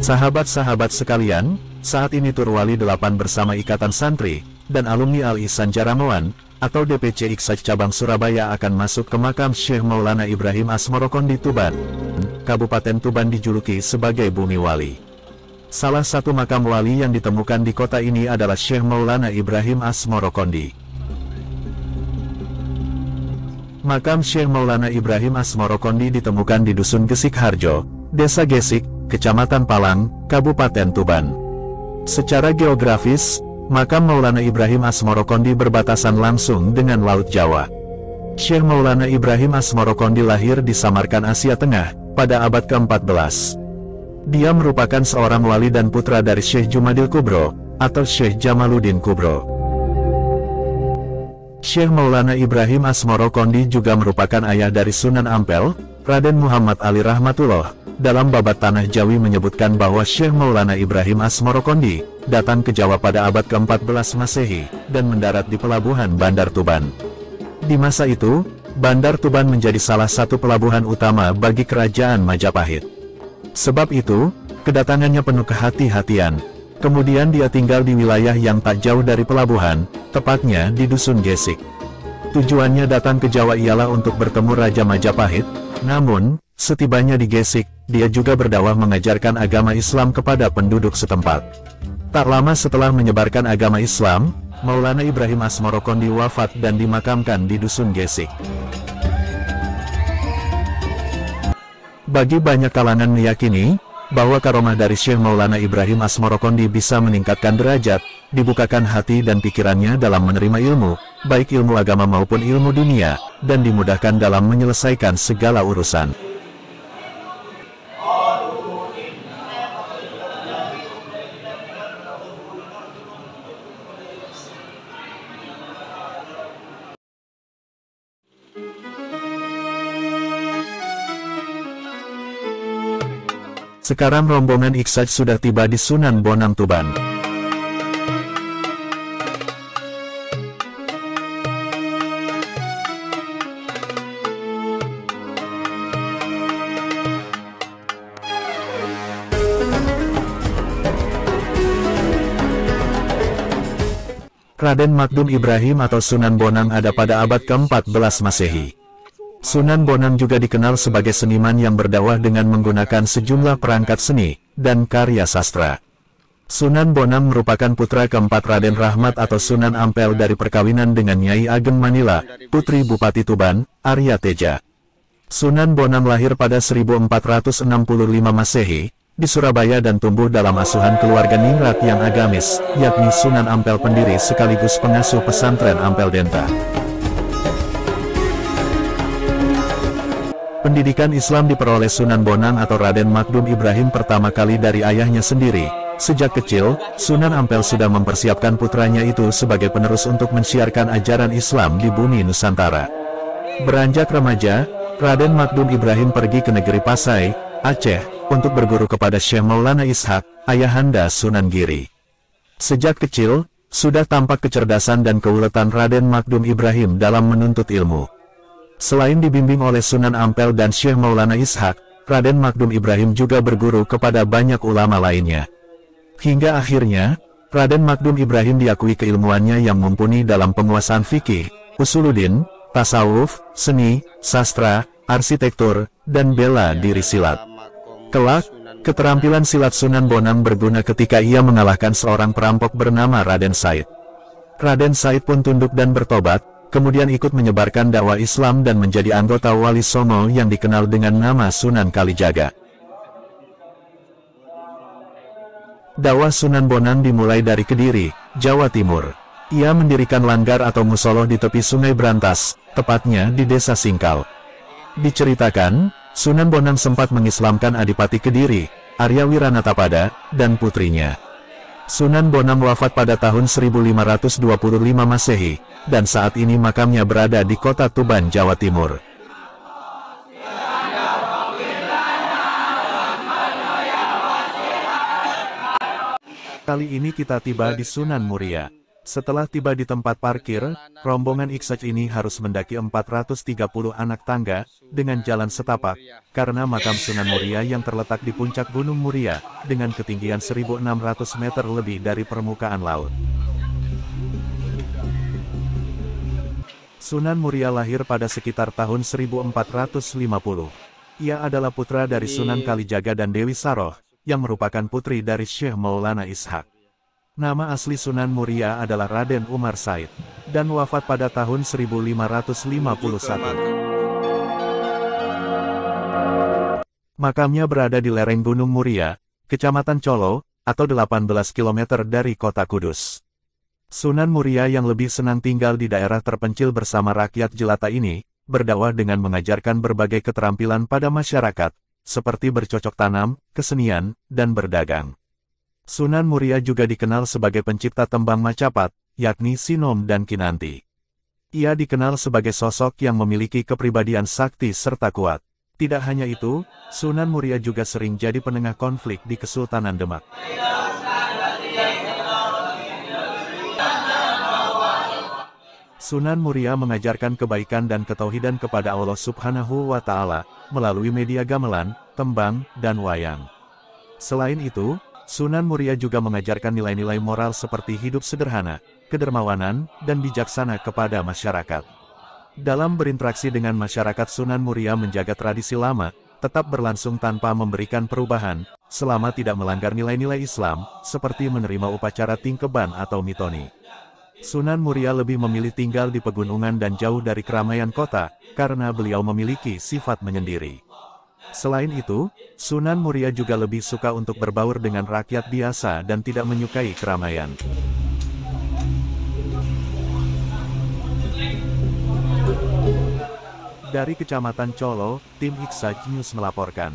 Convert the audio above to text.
Sahabat-sahabat sekalian, saat ini Turwali 8 bersama Ikatan Santri dan Alumni Al-Ihsan Jaramoan atau DPC IKSAJ Cabang Surabaya akan masuk ke makam Syekh Maulana Ibrahim Asmorokondi Tuban. Kabupaten Tuban dijuluki sebagai Bumi Wali. Salah satu makam wali yang ditemukan di kota ini adalah Syekh Maulana Ibrahim Asmorokondi. Makam Syekh Maulana Ibrahim Asmorokondi ditemukan di Dusun Gesik Harjo, Desa Gesik, Kecamatan Palang, Kabupaten Tuban. Secara geografis, makam Maulana Ibrahim Asmorokondi berbatasan langsung dengan Laut Jawa. Syekh Maulana Ibrahim Asmorokondi lahir di Samarkand, Asia Tengah, pada abad ke-14. Dia merupakan seorang wali dan putra dari Syekh Jumadil Kubro, atau Syekh Jamaluddin Kubro. Syekh Maulana Ibrahim Asmorokondi juga merupakan ayah dari Sunan Ampel, Raden Muhammad Ali Rahmatullah. Dalam Babat Tanah Jawi menyebutkan bahwa Syekh Maulana Ibrahim Asmorokondi datang ke Jawa pada abad ke-14 Masehi, dan mendarat di pelabuhan Bandar Tuban. Di masa itu, Bandar Tuban menjadi salah satu pelabuhan utama bagi kerajaan Majapahit. Sebab itu, kedatangannya penuh kehati-hatian. Kemudian dia tinggal di wilayah yang tak jauh dari pelabuhan, tepatnya di Dusun Gesik. Tujuannya datang ke Jawa ialah untuk bertemu Raja Majapahit, namun, setibanya di Gesik, dia juga berdakwah mengajarkan agama Islam kepada penduduk setempat. Tak lama setelah menyebarkan agama Islam, Maulana Ibrahim Asmorokondi wafat dan dimakamkan di Dusun Gesik. Bagi banyak kalangan meyakini bahwa karomah dari Syekh Maulana Ibrahim Asmorokondi bisa meningkatkan derajat, dibukakan hati dan pikirannya dalam menerima ilmu, baik ilmu agama maupun ilmu dunia, dan dimudahkan dalam menyelesaikan segala urusan. Sekarang rombongan IKSAJ sudah tiba di Sunan Bonang Tuban. Raden Makdum Ibrahim atau Sunan Bonang ada pada abad ke-14 Masehi. Sunan Bonang juga dikenal sebagai seniman yang berdakwah dengan menggunakan sejumlah perangkat seni dan karya sastra. Sunan Bonang merupakan putra keempat Raden Rahmat atau Sunan Ampel dari perkawinan dengan Nyai Ageng Manila, putri Bupati Tuban, Arya Teja. Sunan Bonang lahir pada 1465 Masehi, di Surabaya dan tumbuh dalam asuhan keluarga ningrat yang agamis, yakni Sunan Ampel pendiri sekaligus pengasuh pesantren Ampel Denta. Pendidikan Islam diperoleh Sunan Bonang atau Raden Makdum Ibrahim pertama kali dari ayahnya sendiri. Sejak kecil, Sunan Ampel sudah mempersiapkan putranya itu sebagai penerus untuk mensiarkan ajaran Islam di bumi Nusantara. Beranjak remaja, Raden Makdum Ibrahim pergi ke negeri Pasai, Aceh, untuk berguru kepada Syekh Maulana Ishak, ayahanda Sunan Giri. Sejak kecil, sudah tampak kecerdasan dan keuletan Raden Makdum Ibrahim dalam menuntut ilmu. Selain dibimbing oleh Sunan Ampel dan Syekh Maulana Ishak, Raden Makdum Ibrahim juga berguru kepada banyak ulama lainnya. Hingga akhirnya, Raden Makdum Ibrahim diakui keilmuannya yang mumpuni dalam penguasaan fikih, usuluddin, tasawuf, seni, sastra, arsitektur, dan bela diri silat. Kelak, keterampilan silat Sunan Bonang berguna ketika ia mengalahkan seorang perampok bernama Raden Said. Raden Said pun tunduk dan bertobat, kemudian ikut menyebarkan dakwah Islam dan menjadi anggota Wali Songo yang dikenal dengan nama Sunan Kalijaga. Dakwah Sunan Bonang dimulai dari Kediri, Jawa Timur. Ia mendirikan langgar atau musoloh di tepi Sungai Brantas, tepatnya di Desa Singkal. Diceritakan, Sunan Bonang sempat mengislamkan Adipati Kediri, Arya Wiranatapada, dan putrinya. Sunan Bonang wafat pada tahun 1525 Masehi, dan saat ini makamnya berada di kota Tuban, Jawa Timur. Kali ini kita tiba di Sunan Muria. Setelah tiba di tempat parkir, rombongan Iksaj ini harus mendaki 430 anak tangga, dengan jalan setapak, karena makam Sunan Muria yang terletak di puncak Gunung Muria, dengan ketinggian 1.600 meter lebih dari permukaan laut. Sunan Muria lahir pada sekitar tahun 1450. Ia adalah putra dari Sunan Kalijaga dan Dewi Saroh, yang merupakan putri dari Syekh Maulana Ishaq. Nama asli Sunan Muria adalah Raden Umar Said, dan wafat pada tahun 1551. Makamnya berada di lereng Gunung Muria, Kecamatan Colo, atau 18 km dari kota Kudus. Sunan Muria yang lebih senang tinggal di daerah terpencil bersama rakyat jelata ini, berdakwah dengan mengajarkan berbagai keterampilan pada masyarakat, seperti bercocok tanam, kesenian, dan berdagang. Sunan Muria juga dikenal sebagai pencipta tembang Macapat, yakni Sinom dan Kinanti. Ia dikenal sebagai sosok yang memiliki kepribadian sakti serta kuat. Tidak hanya itu, Sunan Muria juga sering jadi penengah konflik di Kesultanan Demak. Sunan Muria mengajarkan kebaikan dan ketauhidan kepada Allah Subhanahu wa Ta'ala melalui media gamelan, tembang, dan wayang. Selain itu, Sunan Muria juga mengajarkan nilai-nilai moral seperti hidup sederhana, kedermawanan, dan bijaksana kepada masyarakat. Dalam berinteraksi dengan masyarakat, Sunan Muria menjaga tradisi lama, tetap berlangsung tanpa memberikan perubahan, selama tidak melanggar nilai-nilai Islam, seperti menerima upacara tingkeban atau mitoni. Sunan Muria lebih memilih tinggal di pegunungan dan jauh dari keramaian kota, karena beliau memiliki sifat menyendiri. Selain itu, Sunan Muria juga lebih suka untuk berbaur dengan rakyat biasa dan tidak menyukai keramaian. Dari Kecamatan Colo, tim Iksaj News melaporkan.